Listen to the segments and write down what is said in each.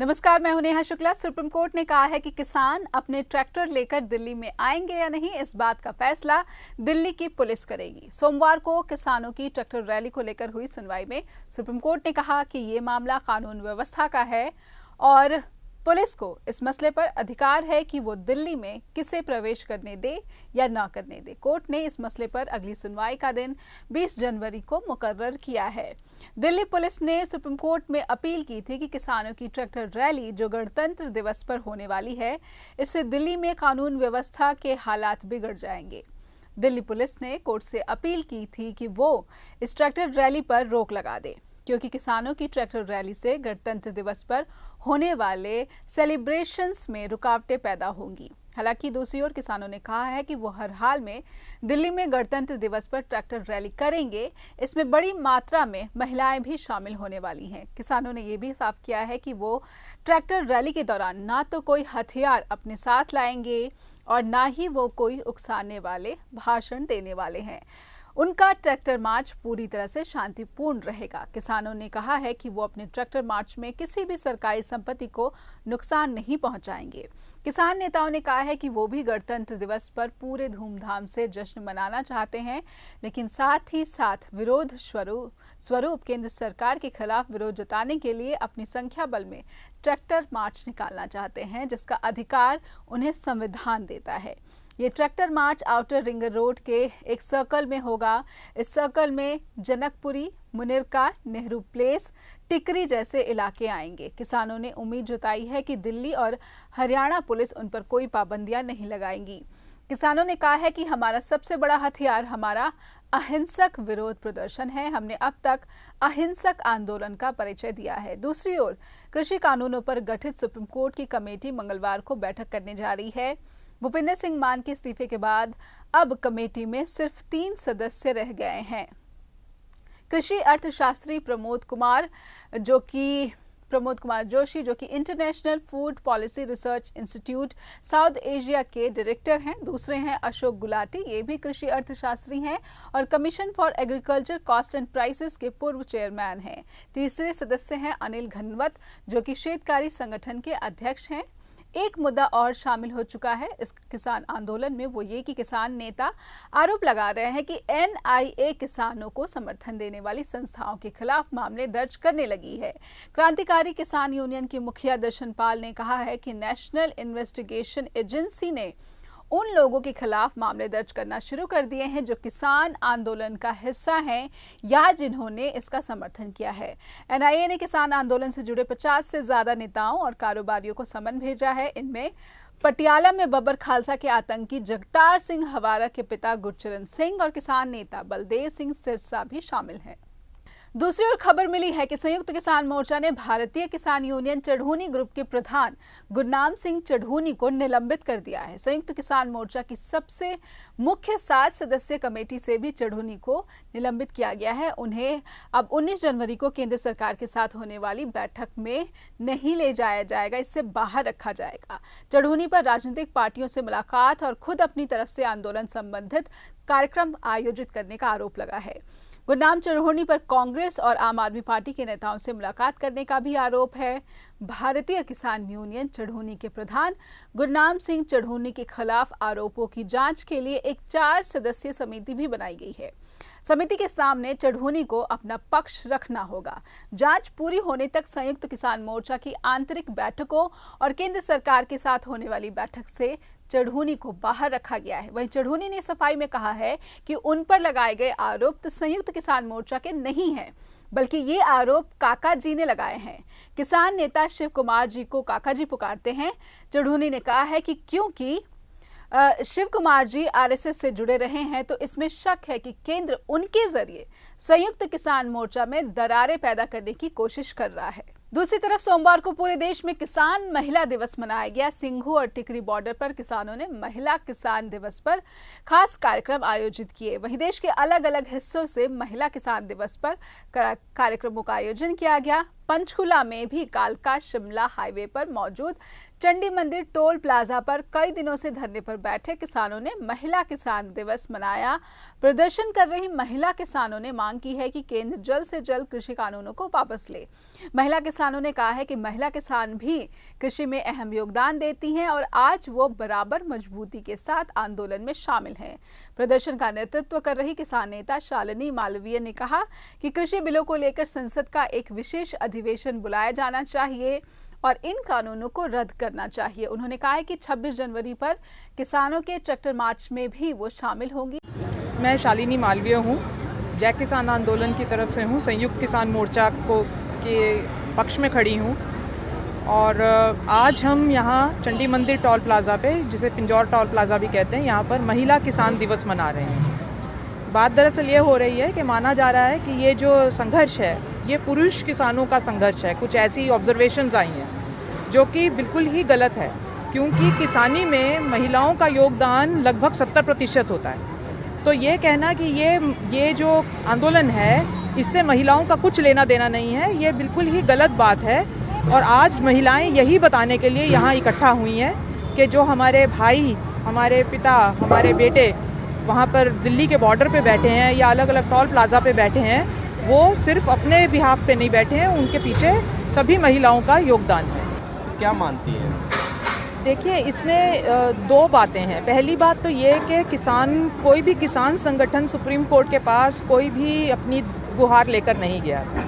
नमस्कार, मैं हूं नेहा शुक्ला। सुप्रीम कोर्ट ने कहा है कि किसान अपने ट्रैक्टर लेकर दिल्ली में आएंगे या नहीं, इस बात का फैसला दिल्ली की पुलिस करेगी। सोमवार को किसानों की ट्रैक्टर रैली को लेकर हुई सुनवाई में सुप्रीम कोर्ट ने कहा कि ये मामला कानून व्यवस्था का है और पुलिस को इस मसले पर अधिकार है कि वो दिल्ली में किसे प्रवेश करने दे या न करने दे। कोर्ट ने इस मसले पर अगली सुनवाई का दिन 20 जनवरी को मुकर्रर किया है। दिल्ली पुलिस ने सुप्रीम कोर्ट में अपील की थी कि किसानों की ट्रैक्टर रैली जो गणतंत्र दिवस पर होने वाली है, इससे दिल्ली में कानून व्यवस्था के हालात बिगड़ जाएंगे। दिल्ली पुलिस ने कोर्ट से अपील की थी कि वो इस ट्रैक्टर रैली पर रोक लगा दे, क्योंकि किसानों की ट्रैक्टर रैली से गणतंत्र दिवस पर होने वाले सेलिब्रेशंस में रुकावटें पैदा होंगी। हालांकि दूसरी ओर किसानों ने कहा है कि वो हर हाल में दिल्ली में गणतंत्र दिवस पर ट्रैक्टर रैली करेंगे। इसमें बड़ी मात्रा में महिलाएं भी शामिल होने वाली हैं। किसानों ने ये भी साफ किया है कि वो ट्रैक्टर रैली के दौरान ना तो कोई हथियार अपने साथ लाएंगे और ना ही वो कोई उकसाने वाले भाषण देने वाले हैं। उनका ट्रैक्टर मार्च पूरी तरह से शांतिपूर्ण रहेगा। किसानों ने कहा है कि वो अपने ट्रैक्टर मार्च में किसी भी सरकारी संपत्ति को नुकसान नहीं पहुंचाएंगे। किसान नेताओं ने कहा है कि वो भी गणतंत्र दिवस पर पूरे धूमधाम से जश्न मनाना चाहते हैं, लेकिन साथ ही साथ विरोध स्वरूप केंद्र सरकार के खिलाफ विरोध जताने के लिए अपनी संख्या बल में ट्रैक्टर मार्च निकालना चाहते हैं, जिसका अधिकार उन्हें संविधान देता है। ये tractor march outer ring road के एक सर्कल में होगा। इस सर्कल में जनकपुरी, मुनिरका, नेहरू प्लेस, टिकरी जैसे इलाके आएंगे। किसानों ने उम्मीद जताई है कि दिल्ली और हरियाणा पुलिस उन पर कोई पाबंदियां नहीं लगाएंगी। किसानों ने कहा है कि हमारा सबसे बड़ा हथियार हमारा अहिंसक विरोध प्रदर्शन है। हमने अब तक अहिंसक आंदोलन का परिचय दिया है। दूसरी ओर कृषि कानूनों पर गठित सुप्रीम कोर्ट की कमेटी मंगलवार को बैठक करने जा रही है। भूपिंदर सिंह मान के इस्तीफे के बाद अब कमेटी में सिर्फ 3 सदस्य रह गए हैं। कृषि अर्थशास्त्री प्रमोद कुमार जोशी जो कि international food policy research institute south Asia के डायरेक्टर हैं। दूसरे हैं अशोक गुलाटी, ये भी कृषि अर्थशास्त्री हैं और commission for agriculture cost and prices के पूर्व चेयरमैन हैं। तीसरे सदस्य हैं अनिल घनवत, जो कि शेतकारी संगठन के अध्यक्ष हैं। एक मुद्दा और शामिल हो चुका है इस किसान आंदोलन में, वो ये कि किसान नेता आरोप लगा रहे हैं कि एनआईए किसानों को समर्थन देने वाली संस्थाओं के खिलाफ मामले दर्ज करने लगी है। क्रांतिकारी किसान यूनियन के मुखिया दर्शन पाल ने कहा है कि नेशनल इन्वेस्टिगेशन एजेंसी ने उन लोगों के खिलाफ मामले दर्ज करना शुरू कर दिए हैं जो किसान आंदोलन का हिस्सा हैं या जिन्होंने इसका समर्थन किया है। एनआईए ने किसान आंदोलन से जुड़े 50 से ज्यादा नेताओं और कारोबारियों को समन भेजा है। इनमें पटियाला में बब्बर खालसा के आतंकी जगतार सिंह हवारा के पिता गुरचरण सिंह और किसान नेता बलदेव सिंह सिरसा भी शामिल हैं। दूसरी ओर खबर मिली है कि संयुक्त किसान मोर्चा ने भारतीय किसान यूनियन चढ़ूनी ग्रुप के प्रधान गुरनाम सिंह चढ़ूनी को निलंबित कर दिया है। संयुक्त किसान मोर्चा की सबसे मुख्य 7 सदस्यीय कमेटी से भी चढ़ूनी को निलंबित किया गया है। उन्हें अब 19 जनवरी को केंद्र सरकार के साथ होने वाली बैठक में नहीं ले जाया जाएगा, इससे बाहर रखा जाएगा। चढ़ूनी पर राजनीतिक पार्टियों से मुलाकात और खुद अपनी तरफ से आंदोलन संबंधित कार्यक्रम आयोजित करने का आरोप लगा है। गुरनाम चढ़ूनी पर कांग्रेस और आम आदमी पार्टी के नेताओं से मुलाकात करने का भी आरोप है। भारतीय किसान यूनियन चढ़ूनी के प्रधान गुरनाम सिंह चढ़ूनी के खिलाफ आरोपों की जांच के लिए एक 4 सदस्यीय समिति भी बनाई गई है। समिति के सामने चढ़ूनी को अपना पक्ष रखना होगा। जांच पूरी होने तक संयुक्त किसान मोर्चा की आंतरिक बैठकों और केंद्र सरकार के साथ होने वाली बैठक से चढ़ूनी को बाहर रखा गया है। वहीं चढ़ूनी ने सफाई में कहा है कि उन पर लगाए गए आरोप तो संयुक्त किसान मोर्चा के नहीं हैं, बल्कि ये आरोप काका जी ने लगाए हैं। किसान नेता शिव कुमार जी को काका जी पुकारते हैं। चढ़ूनी ने कहा है कि क्योंकि शिव कुमार जी आरएसएस से जुड़े रहे हैं तो इसमें शक है कि केंद्र उनके जरिए संयुक्त किसान मोर्चा में दरारें पैदा करने की कोशिश कर रहा है। दूसरी तरफ सोमवार को पूरे देश में किसान महिला दिवस मनाया गया। सिंघू और टिकरी बॉर्डर पर किसानों ने महिला किसान दिवस पर खास कार्यक्रम आयोजित किए। वहीं देश के अलग अलग हिस्सों से महिला किसान दिवस पर कार्यक्रमों का आयोजन किया गया। पंचकुला में भी कालका शिमला हाईवे पर मौजूद चंडी मंदिर टोल प्लाजा पर कई दिनों से धरने पर बैठे किसानों ने महिला किसान दिवस मनाया। प्रदर्शन कर रही महिला किसानों ने मांग की है कि केंद्र जल्द से जल्द कृषि कानूनों को वापस ले। महिला किसानों ने कहा है कि महिला किसान भी कृषि में अहम योगदान देती हैं और आज वो बराबर मजबूती के साथ आंदोलन में शामिल हैं। प्रदर्शन का नेतृत्व कर रही किसान नेता शालिनी मालवीय ने कहा कि कृषि बिलों को लेकर संसद का एक विशेष अधिवेशन बुलाया जाना चाहिए और इन कानूनों को रद्द करना चाहिए। उन्होंने कहा है कि 26 जनवरी पर किसानों के ट्रैक्टर मार्च में भी वो शामिल होंगी। मैं शालिनी मालवीय हूँ, जय किसान आंदोलन की तरफ से हूँ, संयुक्त किसान मोर्चा के पक्ष में खड़ी हूँ और आज हम यहाँ चंडी मंदिर टोल प्लाज़ा पे, जिसे पिंजौर टोल प्लाज़ा भी कहते हैं, यहाँ पर महिला किसान दिवस मना रहे हैं। बात दरअसल ये हो रही है कि माना जा रहा है कि ये जो संघर्ष है ये पुरुष किसानों का संघर्ष है। कुछ ऐसी ऑब्जर्वेशंस आई हैं जो कि बिल्कुल ही गलत है, क्योंकि किसानी में महिलाओं का योगदान लगभग 70% होता है। तो ये कहना कि ये जो आंदोलन है इससे महिलाओं का कुछ लेना देना नहीं है, ये बिल्कुल ही गलत बात है। और आज महिलाएं यही बताने के लिए यहाँ इकट्ठा हुई हैं कि जो हमारे भाई, हमारे पिता, हमारे बेटे वहाँ पर दिल्ली के बॉर्डर पे बैठे हैं या अलग अलग टोल प्लाज़ा पे बैठे हैं, वो सिर्फ अपने बिहाफ पे नहीं बैठे हैं, उनके पीछे सभी महिलाओं का योगदान है। क्या मानती हैं? देखिए, इसमें दो बातें हैं। पहली बात तो ये कि कोई भी किसान संगठन सुप्रीम कोर्ट के पास कोई भी अपनी गुहार लेकर नहीं गया था।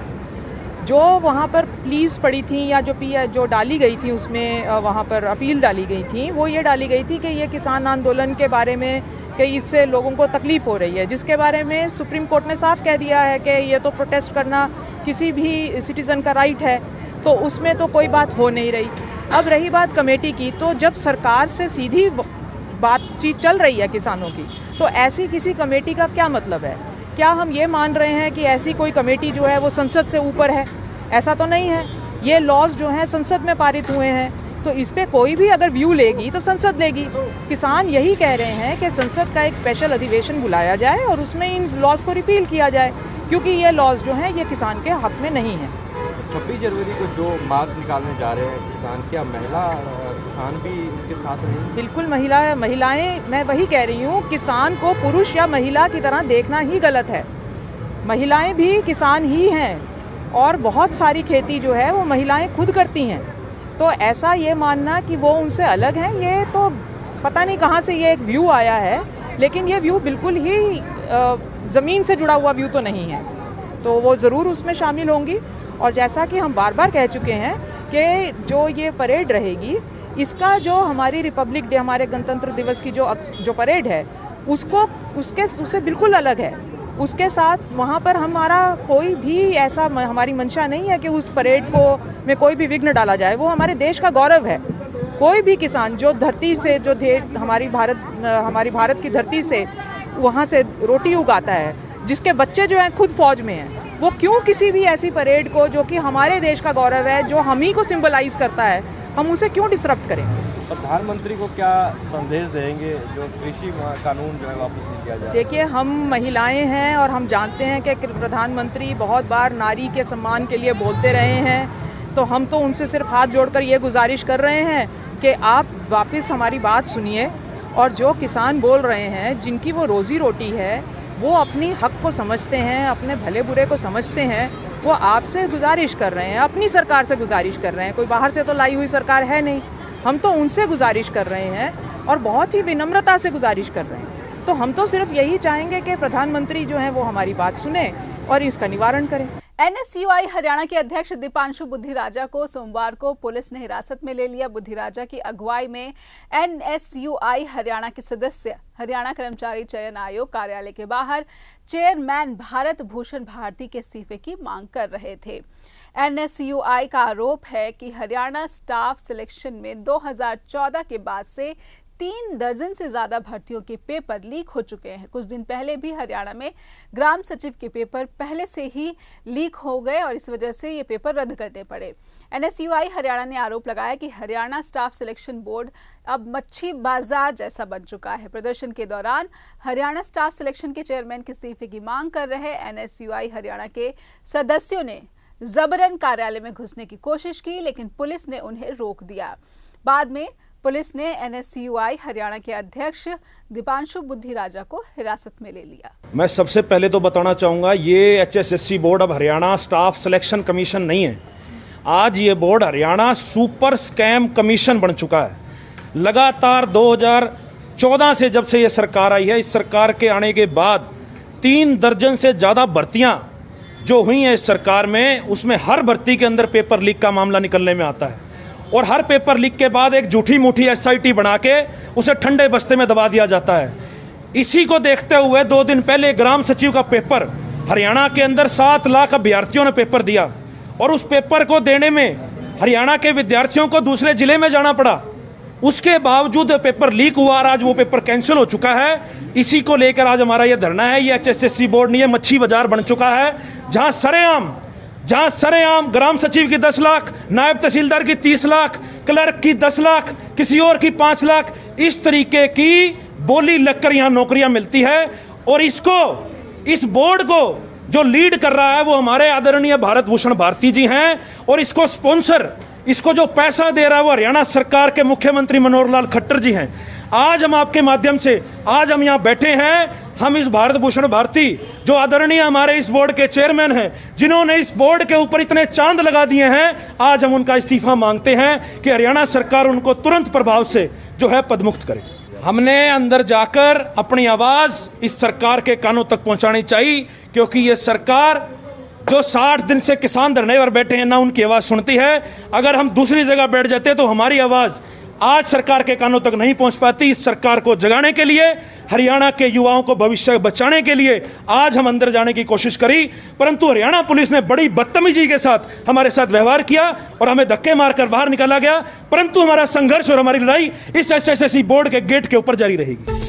जो वहाँ पर प्लीज़ पड़ी थी या जो डाली गई थी उसमें वहाँ पर अपील डाली गई थी, वो ये डाली गई थी कि ये किसान आंदोलन के बारे में कि इससे लोगों को तकलीफ़ हो रही है, जिसके बारे में सुप्रीम कोर्ट ने साफ कह दिया है कि ये तो प्रोटेस्ट करना किसी भी सिटीज़न का राइट है, तो उसमें तो कोई बात हो नहीं रही। अब रही बात कमेटी की, तो जब सरकार से सीधी बातचीत चल रही है किसानों की, तो ऐसी किसी कमेटी का क्या मतलब है? क्या हम ये मान रहे हैं कि ऐसी कोई कमेटी जो है वो संसद से ऊपर है? ऐसा तो नहीं है। ये लॉज जो हैं संसद में पारित हुए हैं, तो इस पे कोई भी अगर व्यू लेगी तो संसद लेगी। किसान यही कह रहे हैं कि संसद का एक स्पेशल अधिवेशन बुलाया जाए और उसमें इन लॉज को रिपील किया जाए, क्योंकि ये लॉज जो हैं ये किसान के हक में नहीं है। 26 जनवरी को जो मार्च निकालने जा रहे हैं किसान, क्या महिला किसान भी उनके साथ रहेंगी? बिल्कुल, महिलाएं, मैं वही कह रही हूँ, किसान को पुरुष या महिला की तरह देखना ही गलत है। महिलाएं भी किसान ही हैं और बहुत सारी खेती जो है वो महिलाएं खुद करती हैं। तो ऐसा ये मानना कि वो उनसे अलग हैं, ये तो पता नहीं कहाँ से ये एक व्यू आया है, लेकिन ये व्यू बिल्कुल ही ज़मीन से जुड़ा हुआ व्यू तो नहीं है। तो वो ज़रूर उसमें शामिल होंगी। और जैसा कि हम बार बार कह चुके हैं कि जो ये परेड रहेगी, इसका जो हमारी रिपब्लिक डे, हमारे गणतंत्र दिवस की जो परेड है, उससे बिल्कुल अलग है। उसके साथ वहाँ पर हमारा कोई भी ऐसा हमारी मंशा नहीं है कि उस परेड में कोई भी विघ्न डाला जाए। वो हमारे देश का गौरव है। कोई भी किसान जो धरती से, जो हमारी भारत की धरती से वहाँ से रोटी उगाता है, जिसके बच्चे जो हैं खुद फौज में हैं, वो क्यों किसी भी ऐसी परेड को, जो कि हमारे देश का गौरव है, जो हम ही को सिंबलाइज करता है, हम उसे क्यों डिसरप्ट करें? प्रधानमंत्री को क्या संदेश देंगे जो कृषि कानून जो है वापस नहीं किया जाए? देखिए, हम महिलाएं हैं और हम जानते हैं कि प्रधानमंत्री बहुत बार नारी के सम्मान के लिए बोलते रहे हैं, तो हम तो उनसे सिर्फ हाथ जोड़कर ये गुजारिश कर रहे हैं कि आप वापस हमारी बात सुनिए और जो किसान बोल रहे हैं, जिनकी वो रोज़ी रोटी है, वो अपनी हक को समझते हैं, अपने भले बुरे को समझते हैं, वो आपसे गुजारिश कर रहे हैं, अपनी सरकार से गुजारिश कर रहे हैं। कोई बाहर से तो लाई हुई सरकार है नहीं, हम तो उनसे गुजारिश कर रहे हैं और बहुत ही विनम्रता से गुजारिश कर रहे हैं। तो हम तो सिर्फ यही चाहेंगे कि प्रधानमंत्री जो हैं वो हमारी बात सुने और इसका निवारण करें। NSUI हरियाणा के अध्यक्ष दीपांशु बुद्धिराजा को सोमवार को पुलिस ने हिरासत में ले लिया। बुद्धिराजा की अगुवाई में NSUI हरियाणा के सदस्य हरियाणा कर्मचारी चयन आयोग कार्यालय के बाहर चेयरमैन भारत भूषण भारती के इस्तीफे की मांग कर रहे थे। NSUI का आरोप है कि हरियाणा स्टाफ सिलेक्शन में 2014 के बाद से 3 दर्जन से ज्यादा भर्तियों के पेपर लीक हो चुके हैं। कुछ दिन पहले भी हरियाणा में ग्राम सचिव के पेपर पहले से ही लीक हो गए और इस वजह से ये पेपर रद्द करने पड़े। NSUI हरियाणा ने आरोप लगाया कि हरियाणा स्टाफ सिलेक्शन बोर्ड अब मच्छी बाजार जैसा बन चुका है। प्रदर्शन के दौरान हरियाणा स्टाफ सिलेक्शन के चेयरमैन के इस्तीफे की मांग कर रहे NSUI हरियाणा के सदस्यों ने जबरन कार्यालय में घुसने की कोशिश की, लेकिन पुलिस ने उन्हें रोक दिया। बाद में पुलिस ने NSCUI हरियाणा के अध्यक्ष दीपांशु बुद्धिराजा को हिरासत में ले लिया। मैं सबसे पहले तो बताना चाहूँगा, ये HSSC बोर्ड अब हरियाणा स्टाफ सिलेक्शन कमीशन नहीं है। आज ये board Haryana super scam commission बन चुका है। लगातार 2014 से जब से ये सरकार आई है, इस सरकार के आने के बाद 3 दर्जन से ज़्यादा भर्तियाँ जो हुई हैं इस सरकार में, उसमें हर भर्ती के अंदर पेपर लीक का मामला निकलने में आता है और हर पेपर लीक के बाद एक झूठी मूठी SIT बना के उसे ठंडे बस्ते में दबा दिया जाता है। इसी को देखते हुए 2 दिन पहले ग्राम सचिव का पेपर हरियाणा के अंदर 7 लाख अभ्यर्थियों ने पेपर दिया और उस पेपर को देने में हरियाणा के विद्यार्थियों को दूसरे जिले में जाना पड़ा। उसके बावजूद पेपर लीक हुआ और आज वो पेपर कैंसिल हो चुका है। इसी को लेकर आज हमारा ये धरना है। ये HSSC बोर्ड नहीं है, मच्छी बाजार बन चुका है, जहां सरेआम ग्राम सचिव की 10 लाख, नायब तहसीलदार की 30 लाख, क्लर्क की 10 लाख, किसी और की 5 लाख, इस तरीके की बोली लगकर यहाँ नौकरियां मिलती है। और इस बोर्ड को जो लीड कर रहा है वो हमारे आदरणीय भारत भूषण भारती जी हैं और इसको स्पॉन्सर, इसको जो पैसा दे रहा है वो हरियाणा सरकार के मुख्यमंत्री मनोहर लाल खट्टर जी हैं। आज हम आपके माध्यम से आज हम यहाँ बैठे हैं, हम इस भारत भूषण भारती जो आदरणीय हमारे इस बोर्ड के चेयरमैन हैं, जिन्होंने इस बोर्ड के ऊपर इतने चांद लगा दिए हैं, आज हम उनका इस्तीफा मांगते हैं कि हरियाणा सरकार उनको तुरंत प्रभाव से जो है पदमुक्त करे। हमने अंदर जाकर अपनी आवाज़ इस सरकार के कानों तक पहुंचानी चाहिए, क्योंकि ये सरकार जो 60 दिन से किसान धरने पर बैठे हैं ना उनकी आवाज़ सुनती है। अगर हम दूसरी जगह बैठ जाते तो हमारी आवाज़ आज सरकार के कानों तक नहीं पहुंच पाती। इस सरकार को जगाने के लिए, हरियाणा के युवाओं को भविष्य बचाने के लिए आज हम अंदर जाने की कोशिश करी, परंतु हरियाणा पुलिस ने बड़ी बदतमीजी के साथ हमारे साथ व्यवहार किया और हमें धक्के मारकर बाहर निकाला गया। परंतु हमारा संघर्ष और हमारी लड़ाई इस HSSC बोर्ड के गेट के ऊपर जारी रहेगी।